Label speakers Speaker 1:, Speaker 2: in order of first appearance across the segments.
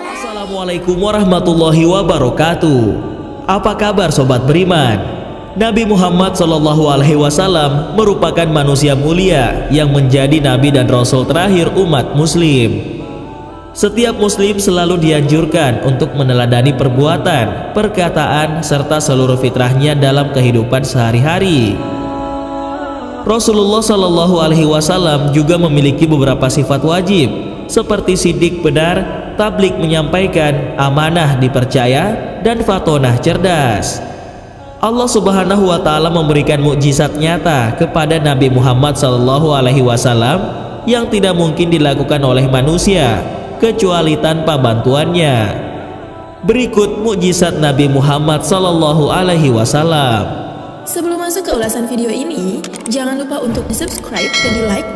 Speaker 1: Assalamualaikum warahmatullahi wabarakatuh. Apa kabar sobat beriman? Nabi Muhammad SAW merupakan manusia mulia yang menjadi nabi dan rasul terakhir umat muslim. Setiap muslim selalu dianjurkan untuk meneladani perbuatan, perkataan, serta seluruh fitrahnya dalam kehidupan sehari-hari. Rasulullah SAW juga memiliki beberapa sifat wajib seperti sidik benar, tablik menyampaikan, amanah dipercaya, dan fatonah cerdas. Allah Subhanahu wa Ta'ala memberikan mukjizat nyata kepada Nabi Muhammad SAW yang tidak mungkin dilakukan oleh manusia kecuali tanpa bantuannya. Berikut mukjizat Nabi Muhammad SAW.
Speaker 2: Sebelum masuk ke ulasan video ini, jangan lupa untuk di-subscribe dan di-like.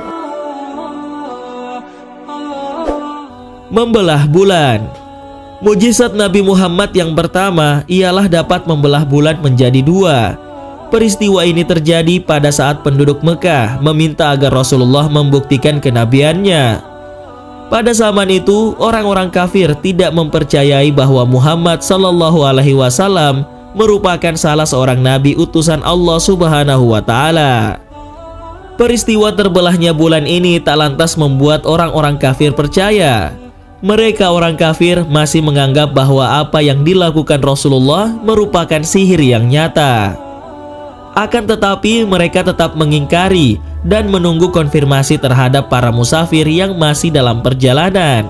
Speaker 1: Membelah bulan. Mukjizat Nabi Muhammad yang pertama ialah dapat membelah bulan menjadi dua. Peristiwa ini terjadi pada saat penduduk Mekah meminta agar Rasulullah membuktikan kenabiannya. Pada zaman itu, orang-orang kafir tidak mempercayai bahwa Muhammad SAW merupakan salah seorang nabi utusan Allah Subhanahu wa Ta'ala. Peristiwa terbelahnya bulan ini tak lantas membuat orang-orang kafir percaya. Mereka orang kafir masih menganggap bahwa apa yang dilakukan Rasulullah merupakan sihir yang nyata. Akan tetapi mereka tetap mengingkari dan menunggu konfirmasi terhadap para musafir yang masih dalam perjalanan.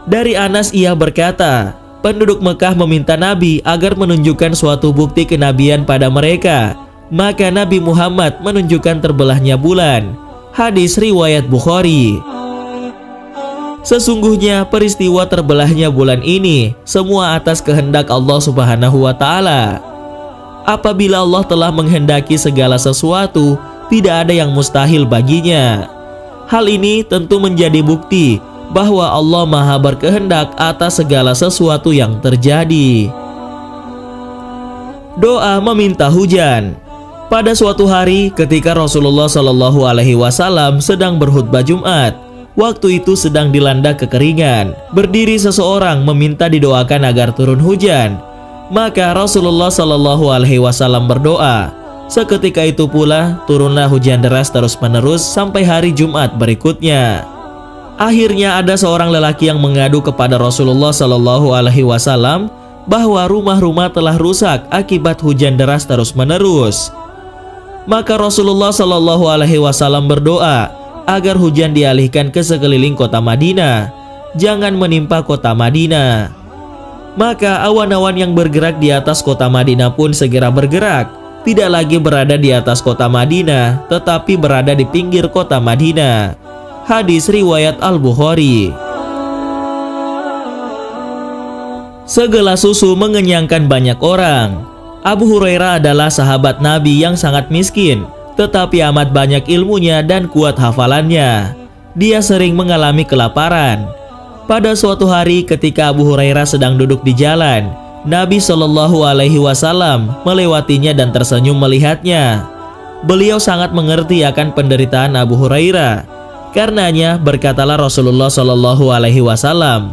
Speaker 1: Dari Anas ia berkata, penduduk Mekah meminta Nabi agar menunjukkan suatu bukti kenabian pada mereka. Maka Nabi Muhammad menunjukkan terbelahnya bulan. Hadis riwayat Bukhari. Sesungguhnya peristiwa terbelahnya bulan ini semua atas kehendak Allah Subhanahu wa Ta'ala. Apabila Allah telah menghendaki segala sesuatu, tidak ada yang mustahil baginya. Hal ini tentu menjadi bukti bahwa Allah Maha berkehendak atas segala sesuatu yang terjadi. Doa meminta hujan. Pada suatu hari ketika Rasulullah SAW sedang berkhutbah Jumat, waktu itu sedang dilanda kekeringan. Berdiri seseorang meminta didoakan agar turun hujan. Maka Rasulullah SAW berdoa. Seketika itu pula turunlah hujan deras terus-menerus sampai hari Jumat berikutnya. Akhirnya ada seorang lelaki yang mengadu kepada Rasulullah SAW bahwa rumah-rumah telah rusak akibat hujan deras terus-menerus. Maka Rasulullah SAW berdoa agar hujan dialihkan ke sekeliling kota Madinah, jangan menimpa kota Madinah. Maka awan-awan yang bergerak di atas kota Madinah pun segera bergerak, tidak lagi berada di atas kota Madinah, tetapi berada di pinggir kota Madinah. Hadis riwayat Al-Bukhari. Segelas susu mengenyangkan banyak orang. Abu Hurairah adalah sahabat Nabi yang sangat miskin, tetapi amat banyak ilmunya dan kuat hafalannya. Dia sering mengalami kelaparan. Pada suatu hari ketika Abu Hurairah sedang duduk di jalan, Nabi SAW melewatinya dan tersenyum melihatnya. Beliau sangat mengerti akan penderitaan Abu Hurairah. Karenanya berkatalah Rasulullah SAW,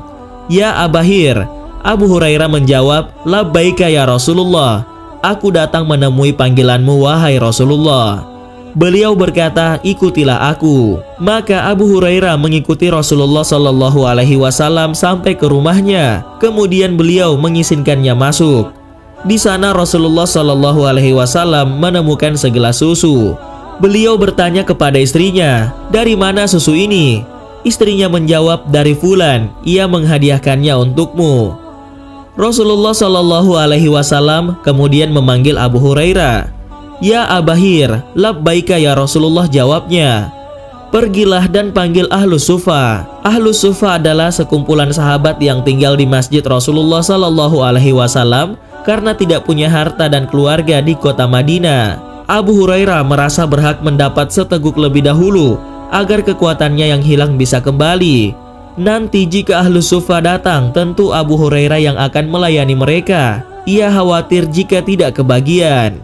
Speaker 1: "Ya Abahir." Abu Hurairah menjawab, "Labbaika ya Rasulullah. Aku datang menemui panggilanmu wahai Rasulullah." Beliau berkata, "Ikutilah aku." Maka Abu Hurairah mengikuti Rasulullah SAW sampai ke rumahnya. Kemudian beliau mengizinkannya masuk. Di sana Rasulullah SAW menemukan segelas susu. Beliau bertanya kepada istrinya, "Dari mana susu ini?" Istrinya menjawab, "Dari fulan, ia menghadiahkannya untukmu." Rasulullah SAW kemudian memanggil Abu Hurairah. "Ya Abahir." "Labbaika ya Rasulullah," jawabnya. "Pergilah dan panggil Ahlus Sufa." Ahlus Sufa adalah sekumpulan sahabat yang tinggal di masjid Rasulullah SAW karena tidak punya harta dan keluarga di kota Madinah. Abu Hurairah merasa berhak mendapat seteguk lebih dahulu agar kekuatannya yang hilang bisa kembali. Nanti jika Ahlus Sufa datang, tentu Abu Hurairah yang akan melayani mereka. Ia khawatir jika tidak kebagian.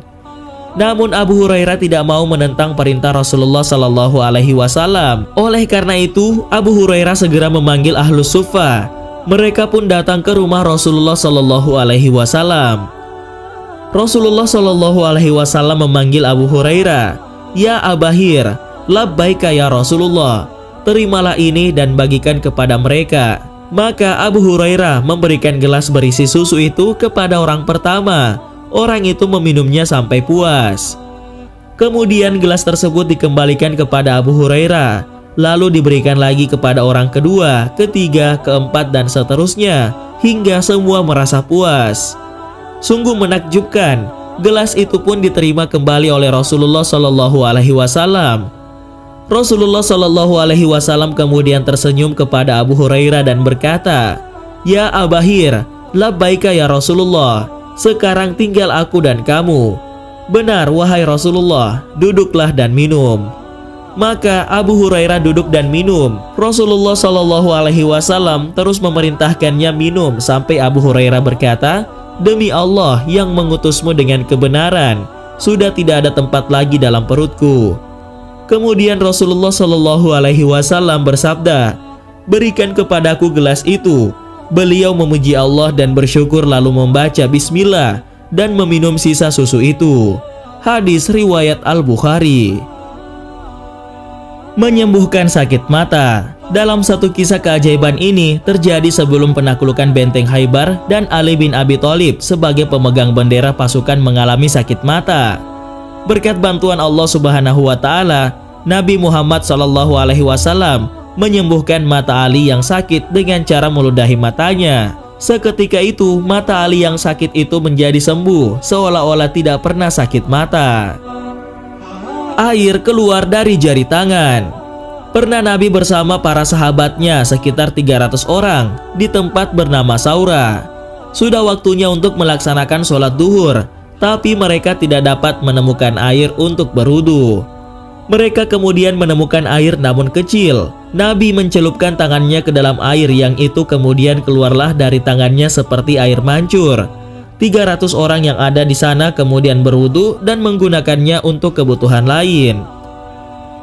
Speaker 1: Namun Abu Hurairah tidak mau menentang perintah Rasulullah Shallallahu Alaihi Wasallam. Oleh karena itu, Abu Hurairah segera memanggil Ahlus Suffah. Mereka pun datang ke rumah Rasulullah Shallallahu Alaihi Wasallam. Rasulullah Shallallahu Alaihi Wasallam memanggil Abu Hurairah, "Ya Abahir, labbaika ya Rasulullah, terimalah ini dan bagikan kepada mereka." Maka Abu Hurairah memberikan gelas berisi susu itu kepada orang pertama. Orang itu meminumnya sampai puas. Kemudian gelas tersebut dikembalikan kepada Abu Hurairah, lalu diberikan lagi kepada orang kedua, ketiga, keempat, dan seterusnya, hingga semua merasa puas. Sungguh menakjubkan, gelas itu pun diterima kembali oleh Rasulullah Shallallahu Alaihi Wasallam. Rasulullah Shallallahu Alaihi Wasallam kemudian tersenyum kepada Abu Hurairah dan berkata, "Ya Abahir, labbaika ya Rasulullah, sekarang tinggal aku dan kamu." "Benar wahai Rasulullah, duduklah dan minum." Maka Abu Hurairah duduk dan minum. Rasulullah Shallallahu Alaihi Wasallam terus memerintahkannya minum sampai Abu Hurairah berkata, "Demi Allah yang mengutusmu dengan kebenaran, sudah tidak ada tempat lagi dalam perutku." Kemudian Rasulullah Shallallahu Alaihi Wasallam bersabda, "Berikan kepadaku gelas itu." Beliau memuji Allah dan bersyukur lalu membaca Bismillah dan meminum sisa susu itu. Hadis riwayat Al-Bukhari. Menyembuhkan sakit mata. Dalam satu kisah keajaiban ini terjadi sebelum penaklukan benteng Khaybar dan Ali bin Abi Thalib sebagai pemegang bendera pasukan mengalami sakit mata. Berkat bantuan Allah Subhanahu wa Ta'ala, Nabi Muhammad Shallallahu Alaihi Wasallam menyembuhkan mata Ali yang sakit dengan cara meludahi matanya. Seketika itu, mata Ali yang sakit itu menjadi sembuh, seolah-olah tidak pernah sakit mata. Air keluar dari jari tangan. Pernah Nabi bersama para sahabatnya sekitar 300 orang di tempat bernama Saura. Sudah waktunya untuk melaksanakan sholat duhur, tapi mereka tidak dapat menemukan air untuk berwudu. Mereka kemudian menemukan air namun kecil. Nabi mencelupkan tangannya ke dalam air yang itu kemudian keluarlah dari tangannya seperti air mancur. 300 orang yang ada di sana kemudian berwudu dan menggunakannya untuk kebutuhan lain.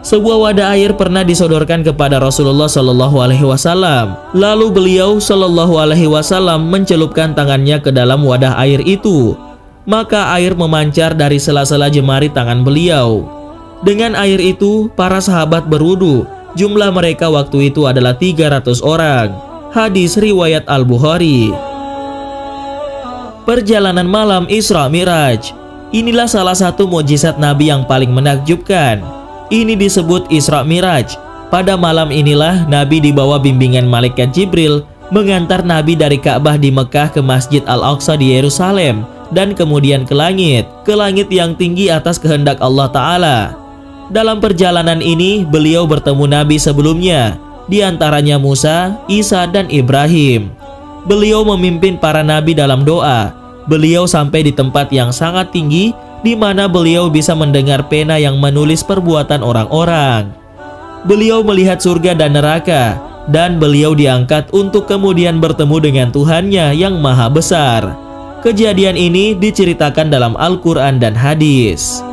Speaker 1: Sebuah wadah air pernah disodorkan kepada Rasulullah Shallallahu Alaihi Wasallam. Lalu beliau Shallallahu Alaihi Wasallam mencelupkan tangannya ke dalam wadah air itu. Maka air memancar dari sela-sela jemari tangan beliau. Dengan air itu, para sahabat berwudu. Jumlah mereka waktu itu adalah 300 orang. Hadis riwayat Al-Bukhari. Perjalanan malam Isra Mi'raj. Inilah salah satu mukjizat Nabi yang paling menakjubkan. Ini disebut Isra Mi'raj. Pada malam inilah Nabi dibawa bimbingan malaikat Jibril mengantar Nabi dari Ka'bah di Mekah ke Masjid Al-Aqsa di Yerusalem dan kemudian ke langit yang tinggi atas kehendak Allah Ta'ala. Dalam perjalanan ini beliau bertemu Nabi sebelumnya, di antaranya Musa, Isa, dan Ibrahim. Beliau memimpin para Nabi dalam doa. Beliau sampai di tempat yang sangat tinggi di mana beliau bisa mendengar pena yang menulis perbuatan orang-orang. Beliau melihat surga dan neraka, dan beliau diangkat untuk kemudian bertemu dengan Tuhannya yang maha besar. Kejadian ini diceritakan dalam Al-Quran dan hadis.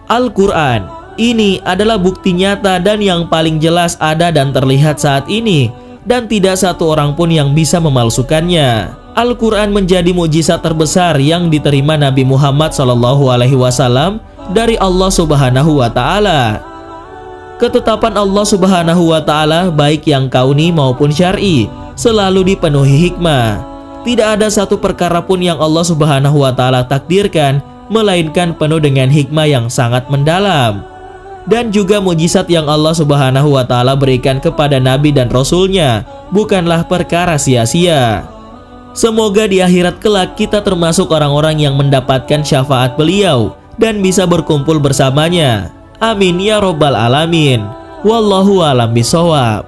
Speaker 1: Al-Quran ini adalah bukti nyata dan yang paling jelas ada dan terlihat saat ini, dan tidak satu orang pun yang bisa memalsukannya. Al-Quran menjadi mukjizat terbesar yang diterima Nabi Muhammad SAW dari Allah Subhanahu wa Ta'ala. Ketetapan Allah Subhanahu wa Ta'ala, baik yang kauni maupun syar'i, selalu dipenuhi hikmah. Tidak ada satu perkara pun yang Allah Subhanahu wa Ta'ala takdirkan melainkan penuh dengan hikmah yang sangat mendalam. Dan juga mukjizat yang Allah Subhanahu wa Ta'ala berikan kepada Nabi dan Rasul-Nya bukanlah perkara sia-sia. Semoga di akhirat kelak kita termasuk orang-orang yang mendapatkan syafaat beliau dan bisa berkumpul bersamanya. Amin ya robbal alamin. Wallahu a'lam bishawab.